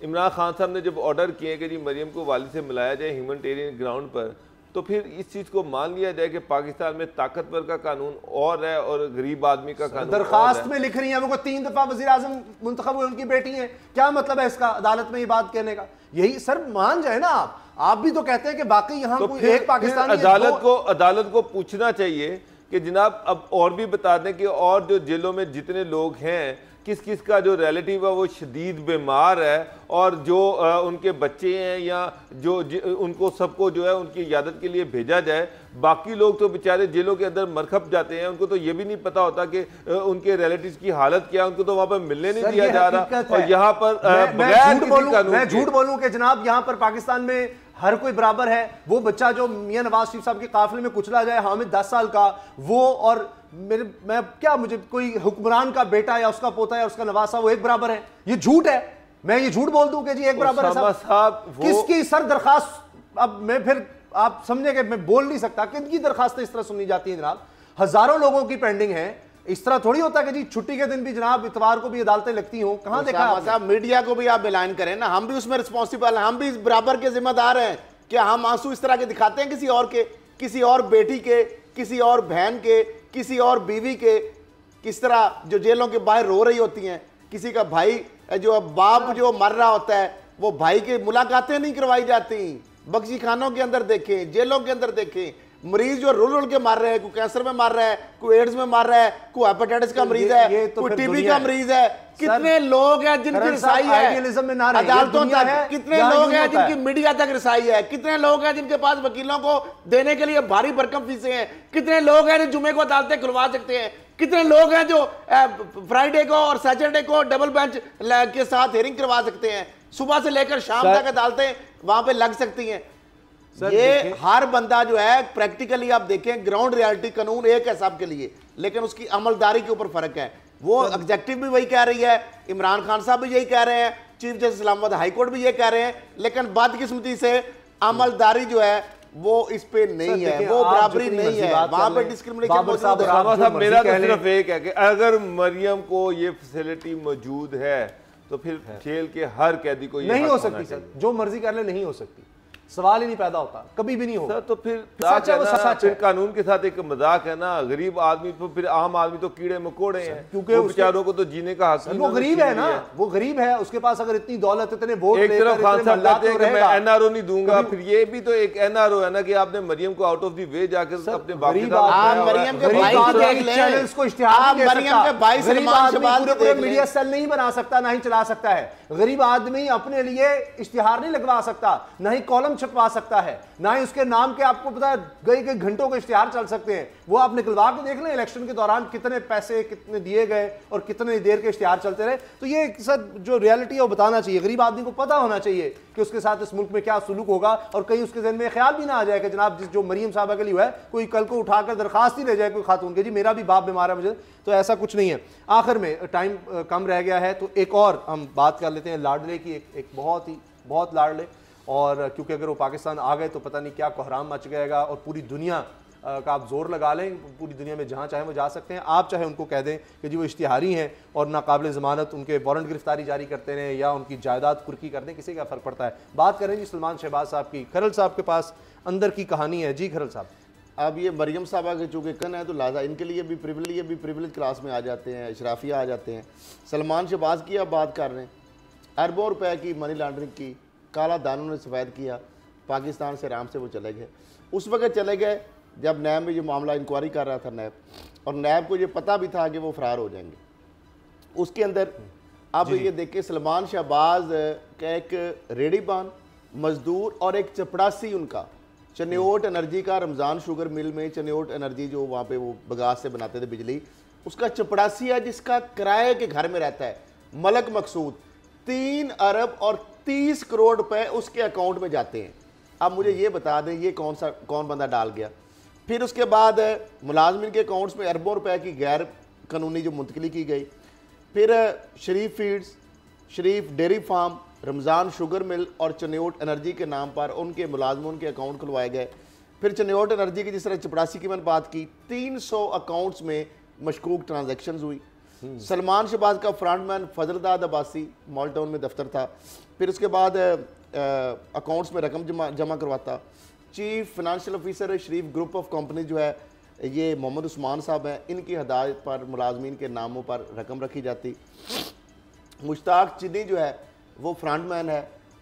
इमरान खान साहब ने जब ऑर्डर किए कि जी मरियम को वालिद से मिलाया जाए ह्यूमैनिटेरियन ग्राउंड पर, तो फिर इस चीज को मान लिया जाए कि पाकिस्तान में ताकतवर का कानून और है और गरीब आदमी का कानून। दरखास्त में लिख रही है वो 3 दफा वजीर आजम मुंतखब हुए, उनकी बेटी है, क्या मतलब है इसका अदालत में ये बात कहने का? यही सर मान जाए ना आप भी तो कहते हैं कि बाकी यहाँ तो कोई एक पाकिस्तानी अदालत को पूछना चाहिए कि जनाब अब और भी बता दें कि और जो जेलों में जितने लोग हैं, किस किस का जो रिलेटिव है वो शदीद बीमार है और जो उनके बच्चे हैं या जो उनको सबको जो है उनकी इयादत के लिए भेजा जाए। बाकी लोग तो बेचारे जेलों के अंदर मरखप जाते हैं, उनको तो ये भी नहीं पता होता कि उनके रिलेटिव्स की हालत क्या है, उनको तो वहां पर मिलने नहीं दिया जा रहा। और यहाँ पर मैं झूठ बोलूं कि जनाब यहाँ पर पाकिस्तान में हर कोई बराबर है। वो बच्चा जो मियां नवाज शरीफ साहब के काफिले में कुचला जाए, हामिद 10 साल का, वो और मैं क्या, मुझे कोई हुक्मरान का बेटा या उसका पोता या उसका नवासा, वो एक बराबर है? ये झूठ है। मैं ये झूठ बोल दूं कि जी एक बराबर है साहब? किसकी सर दरखास्त, अब मैं फिर आप समझे कि मैं बोल नहीं सकता, किनकी दरखास्तें इस तरह सुनी जाती हैं जनाब? हजारों लोगों की पेंडिंग है। इस तरह थोड़ी होता है कि जी छुट्टी के दिन भी जनाब इतवार को भी अदालतें लगती हों। कहां देखा साहब? मीडिया को भी आप बिलाइन करें ना, हम भी उसमें रिस्पॉन्सिबल हैं, हम भी इस बराबर के जिम्मेदार हैं। क्या हम आंसू इस तरह के दिखाते हैं किसी और के, किसी और बेटी के, किसी और बहन के, किसी और बीवी के? किस तरह जो जेलों के बाहर रो रही होती हैं, किसी का भाई जो बाप जो मर रहा होता है वो भाई की मुलाकातें नहीं करवाई जाती। बख्शी खानों के अंदर देखें, जेलों के अंदर देखें, मरीज जो रोल रोल के मार रहे हैं, कोई कैंसर में मार रहा है, कोई एड्स में मार रहा है, कोई हेपेटाइटिस का मरीज है, कोई टीबी का मरीज है। कितने लोग हैं जिनकी रिसाई है अदालतों तक, कितने लोग हैं जिनकी मीडिया तक रिसाई है, कितने लोग हैं जिनके पास वकीलों को देने के लिए भारी भरकम फीसें हैं, कितने लोग हैं जो जुमे को अदालतें खुलवा सकते हैं, कितने लोग हैं जो फ्राइडे को और सैटरडे को डबल बेंच के साथ हियरिंग करवा सकते हैं, सुबह से लेकर शाम तक अदालतें वहां पे लग सकती हैं। ये हर बंदा जो है प्रैक्टिकली आप देखें, ग्राउंड रियलिटी कानून एक है सबके लिए, लेकिन उसकी अमलदारी के ऊपर फर्क है। वो एग्जेक्टिव भी वही कह रही है, इमरान खान साहब भी यही कह रहे हैं, chief justice Islamabad high court भी ये कह रहे हैं, लेकिन बदकिस्मती से अमलदारी जो है वो इस पे नहीं है, वो बराबरी नहीं है, वहां पे डिस्क्रिमिनेशन मौजूद है। मेरा तो सिर्फ एक है कि अगर मरियम को ये फैसिलिटी मौजूद है तो फिर जेल के हर कैदी को ये नहीं हो सकती सर, जो मर्जी कर ले नहीं हो सकती, सवाल ही नहीं पैदा होता, कभी भी नहीं होगा। तो फिर कानून के साथ एक मजाक है ना। गरीब आदमी तो फिर आम आदमी तो कीड़े मकोड़े हैं, क्योंकि बेचारों को तो जीने का हक, वो गरीब है ना, वो गरीब है, उसके पास अगर इतनी दौलत, इतने वोट, एक तरफ खान साहब कहते हैं कि मैं एनआरओ नहीं दूंगा, फिर ये भी तो एक एनआरओ है ना कि आपने मरियम को आउट ऑफ द वे जाकर अपने मीडिया सेल नहीं बना सकता, ना ही चला सकता है। गरीब आदमी अपने लिए इश्तिहार नहीं लगवा सकता, ना ही कॉलम छपवा सकता है, ना ही उसके नाम के आपको पता है कई घंटों के इश्तिहार चल सकते हैं। वो आप निकलवा के देख लें इलेक्शन के दौरान कितने पैसे कितने दिए गए और कितने देर के इश्तिहार चलते रहे। तो ये सर जो रियलिटी है वो बताना चाहिए, गरीब आदमी को पता होना चाहिए कि उसके साथ इस मुल्क में क्या सुलूक होगा, और कहीं उसके जहन में ख्याल भी ना आ जाए कि जनाब जो मरियम साहबा के लिए है कोई कल को उठाकर दरखास्त ही ले जाए कोई खातून के, जी मेरा भी बाप बीमार है मुझे, तो ऐसा कुछ नहीं है। आखिर में टाइम कम रह गया है तो एक और हम बात कर लेते हैं लाडले की, एक बहुत लाडले, और क्योंकि अगर वो पाकिस्तान आ गए तो पता नहीं क्या कोहराम मच जाएगा और पूरी दुनिया का आप जोर लगा लें, पूरी दुनिया में जहाँ चाहें वो जा सकते हैं। आप चाहे उनको कह दें कि जी वो इश्तिहारी हैं और नाकाबिल ज़मानत उनके वारंट गिरफ्तारी जारी करते रहें या उनकी जायदाद कुर्की कर दें, किसी का फ़र्क पड़ता है। बात करें जी सलमान शहबाज साहब की। खरल साहब के पास अंदर की कहानी है। जी खरल साहब। अब ये मरियम साहबा के चूँकि कन है तो लाजा इनके लिए भी प्रिविलेज क्लास में आ जाते हैं, अशराफिया आ जाते हैं। सलमान शहबाज की आप बात कर रहे हैं, अरबों रुपए की मनी लॉन्ड्रिंग की, काला दानों ने सफ़ेद किया, पाकिस्तान से आराम से वो चले गए। उस वक्त चले गए जब नैब में ये मामला इंक्वायरी कर रहा था नैब, और नैब को ये पता भी था कि वो फरार हो जाएंगे। उसके अंदर अब ये देखिए सलमान शहबाज का एक रेडीबान मजदूर और एक चपड़ासी उनका चनियोट एनर्जी का, रमज़ान शुगर मिल में चनियोट एनर्जी जो वहाँ पे वो बगास से बनाते थे बिजली, उसका चपड़ासी है जिसका किराए के घर में रहता है, मलक मकसूद। 3 अरब और 30 करोड़ रुपए उसके अकाउंट में जाते हैं। अब मुझे ये बता दें ये कौन बंदा डाल गया। फिर उसके बाद मुलाजमिन के अकाउंट्स में अरबों रुपए की गैर कानूनी जो मुंतकली की गई। फिर Sharif feeds, Sharif dairy farm, Ramzan sugar mill और चनियोट एनर्जी के नाम पर उनके मुलाजमों के अकाउंट खुलवाए गए। फिर चनियोट एनर्जी की जिस तरह चपड़ासी की मैंने बात की, 300 अकाउंट्स में मशकूक ट्रांजैक्शंस हुई। सलमान शहबाज का frontman Fazaldad Abbasi mall town में दफ्तर था। फिर उसके बाद अकाउंट्स में रकम जमा करवाता। Chief financial officer Sharif group of company जो है ये मोहम्मद उस्मान साहब हैं, इनकी हदायत पर मुलाजमीन के नामों पर रकम रखी जाती। मुश्ताक चिन्नी जो है वो फ्रंटमैन है,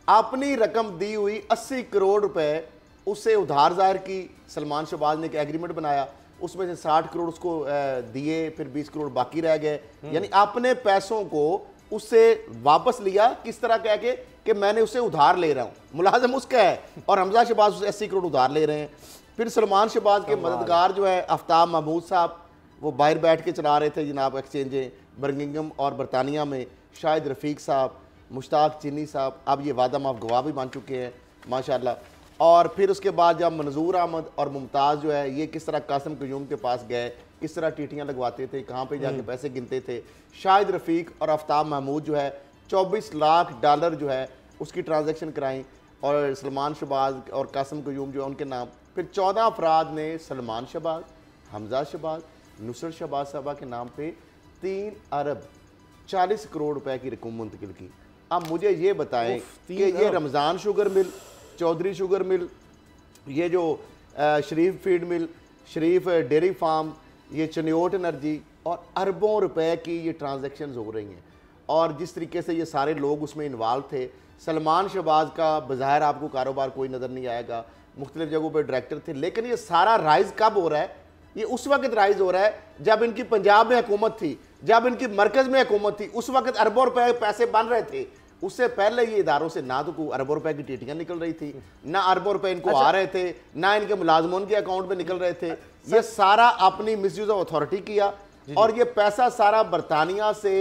अपनी रकम दी हुई 80 करोड़ रुपए उससे उधार जाहिर की। सलमान शहबाज ने एक एग्रीमेंट बनाया, उसमें से 60 करोड़ उसको दिए, फिर 20 करोड़ बाकी रह गए। यानी अपने पैसों को उससे वापस लिया, किस तरह कह के कि मैंने उससे उधार ले रहा हूँ। मुलाजम उसका है और हमजा शहबाज उससे 80 करोड़ उधार ले रहे हैं। फिर सलमान शहबाज के मददगार जो है आफ्ताब महमूद साहब, वो बाहर बैठ के चला रहे थे जनाब एक्सचेंजें बर्मिंघम और बरतानिया में। शाहिद रफ़ीक साहब, मुश्ताक चिन्नी साहब अब ये वादा माफ गवाह भी बन चुके हैं माशाल्लाह। और फिर उसके बाद जब मंजूर अहमद और मुमताज़ जो है ये किस तरह कासिम क्यूम के पास गए, किस तरह टीटियाँ लगवाते थे, कहाँ पे जाके पैसे गिनते थे। शाहिद रफ़ीक और आफ्ताब महमूद जो है 24 लाख डॉलर जो है उसकी ट्रांजैक्शन कराई और सलमान शहबाज और कासिम क्यूम जो है उनके नाम। फिर 14 अफराद ने सलमान शहबाज, हमजा शहबाज, नुसरत शहबाज साहबा के नाम पे 3 अरब 40 करोड़ रुपए की रकम मुंतकिल की। अब मुझे ये बताएं कि ये Ramzan sugar mill, Chaudhry sugar mill, ये जो Sharif feed mill, Sharif dairy farm, ये चनियोट एनर्जी और अरबों रुपए की ये ट्रांजैक्शंस हो रही हैं। और जिस तरीके से ये सारे लोग उसमें इन्वॉल्व थे, सलमान शहबाज का बज़ाहिर आपको कारोबार कोई नज़र नहीं आएगा, मुख्तलिफ जगहों पर डायरेक्टर थे, लेकिन ये सारा राइज कब हो रहा है? ये उस वक्त राइज हो रहा है जब इनकी पंजाब में हुकूमत थी, जब इनकी मरकज़ में हुकूमत थी, उस वक्त अरबों रुपए पैसे बन रहे थे। उससे पहले ये इदारों से ना तो कोई अरबों रुपए की टीटियां निकल रही थी, ना अरबों रुपए इनको आ रहे थे, ना इनके मुलाजमों के अकाउंट में निकल रहे थे। ये सारा अपनी मिसयूज ऑफ अथॉरिटी किया और ये पैसा सारा बरतानिया से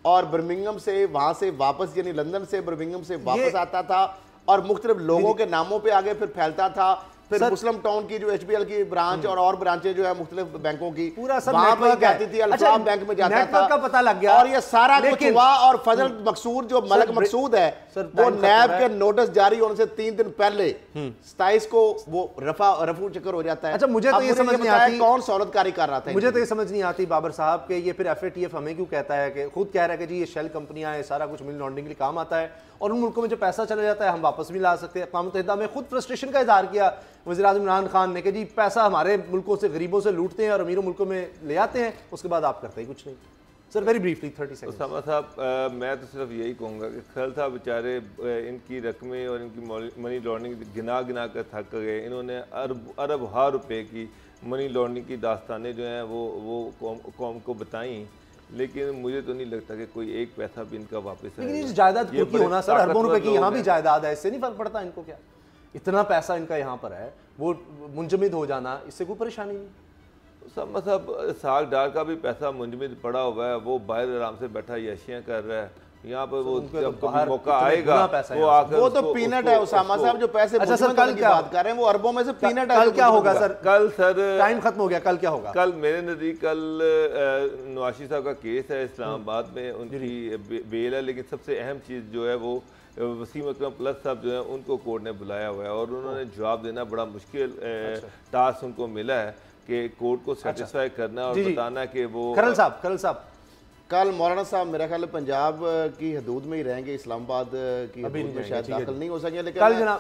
और बर्मिंघम से वहां से वापस, यानी लंदन से बर्मिंघम से वापस आता था और मुख्तलिफ लोगों के नामों पे आगे फिर फैलता था। फिर मुस्लिम टाउन की जो HBL की ब्रांच और ब्रांचें जो है मुख्तलिफ बैंकों की पूरा सब वहां पर जाती थी, अल्फाम बैंक में जाता था, का पता लग गया और ये सारा कुछ हुआ। और फजल मकसूद जो मलक मकसूद है वो नैब के नोटिस जारी होने से 3 दिन पहले 27 को वो रफू चक्कर हो जाता है। अच्छा, मुझे तो ये समझ नहीं आती कौन सहूलतकारी कर रहा था। मुझे तो ये समझ नहीं आती बाबर साहब के ये फिर FATF हमें क्यों कहता है कि खुद कह रहा है कि जी ये शेल कंपनियां हैं, सारा कुछ मनी लॉन्ड्रिंग के लिए काम आता है और उन मुल्कों में जो पैसा चला जाता है हम वापस भी ला सकते हैं। अक़वाम मुत्तहिदा में खुद फ्रस्ट्रेशन का इजहार किया वज़ीर आज़म इमरान खान ने कि जी पैसा हमारे मुल्कों से गरीबों से लूटते हैं और अमीरों मुल्कों में ले आते हैं, उसके बाद आप करते ही कुछ नहीं। Sir very briefly 30 second. Usama साहब मैं तो सिर्फ यही कहूँगा कि खल साहब बेचारे इनकी रकमें और इनकी मनी लॉन्ड्रिंग गिना गिना कर थक गए। इन्होंने अरब हार रुपए की मनी लॉन्ड्रिंग की दास्तानें जो हैं वो कौम को बताई, लेकिन मुझे तो नहीं लगता कि कोई एक पैसा भी इनका वापस है। लेकिन जायदाद की होना सर, अरबों रुपए की यहाँ भी जायदाद है, इससे नहीं फर्क पड़ता इनको। क्या इतना पैसा इनका यहाँ पर है, वो मुंजमद हो जाना, इससे कोई परेशानी नहीं। मतलब साग डाल का भी पैसा मुंजमद पड़ा हुआ है, वो बाहर आराम से बैठा यशियाँ कर रहा है। यहाँ पर वो जब कभी मौका आएगा वो आकर वो तो पीनट है उसामा साहब जो पैसे। अच्छा सर, कल क्या बात कर रहे हैं वो अरबों में से पीनट है। कल क्या होगा सर? कल सर टाइम खत्म हो गया, कल क्या होगा? कल मेरे नजदीक कल नवाशी साहब का केस है इस्लामाबाद में, उनकी बेल है, लेकिन सबसे अहम चीज़ जो है वो वसीम अकरम प्लस साहब जो है उनको कोर्ट ने बुलाया हुआ है और उन्होंने जवाब देना बड़ा मुश्किल टास्क उनको मिला है। कि कोर्ट को सेटिस्फाई करना और जी, जी। बताना कि वो खरल साहब कल मौलाना साहब मेरा ख्याल है पंजाब की हदूद में ही रहेंगे, इस्लामाबाद की हदूद में शायद दाखिल नहीं हो सकेंगे, लेकिन कल जनाब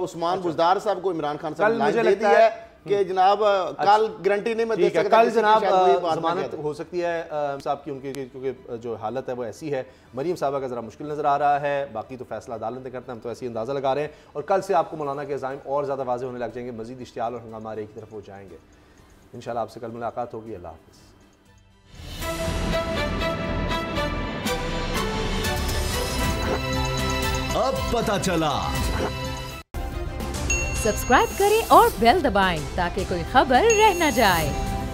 उस्मान बुज़दार साहब को इमरान खान साहब कल लाइन मुझे दे दी लगता है कि जनाब कल गारंटी नहीं मैं दे सकता, कल जनाब शायद वही बात ना जमानत कह दे। हो सकती है साहब की, उनकी क्योंकि जो हालत है वो ऐसी है। मरीम साहबा का ज़रा मुश्किल नज़र आ रहा है, बाकी तो फैसला अदालत ने करता है, हम तो ऐसी अंदाज़ा लगा रहे हैं। और कल से आपको मौलाना के अज़ाइम और ज़्यादा वाज़ेह होने लग जाएंगे, मज़ीद इश्तियाल और हंगामा एक तरफ हो जाएंगे। इंशाल्लाह आपसे कल मुलाकात होगी। अल्लाह हाफ़िज़। अब पता चला। सब्सक्राइब करें और बेल दबाएं ताकि कोई खबर रह न जाए।